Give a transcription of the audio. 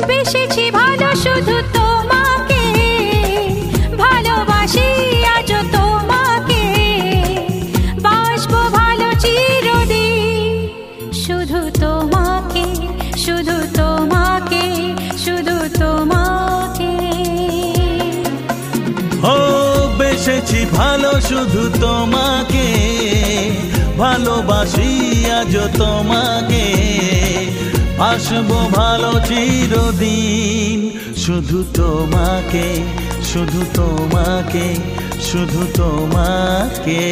বেসেছি ভালো শুধু তোমাকে, ভালোবাসি আজ তোমাকে, বাসবো ভালো চিরদিন শুধু তোমাকে, শুধু তোমাকে, শুধু তোমাকে। ও বেসেছি ভালো শুধু তোমাকে, ভালোবাসি আজ তোমাকে, আসবো ভালো চিরদিন শুধু তোমাকে, শুধু তোমাকে, শুধু তোমাকে।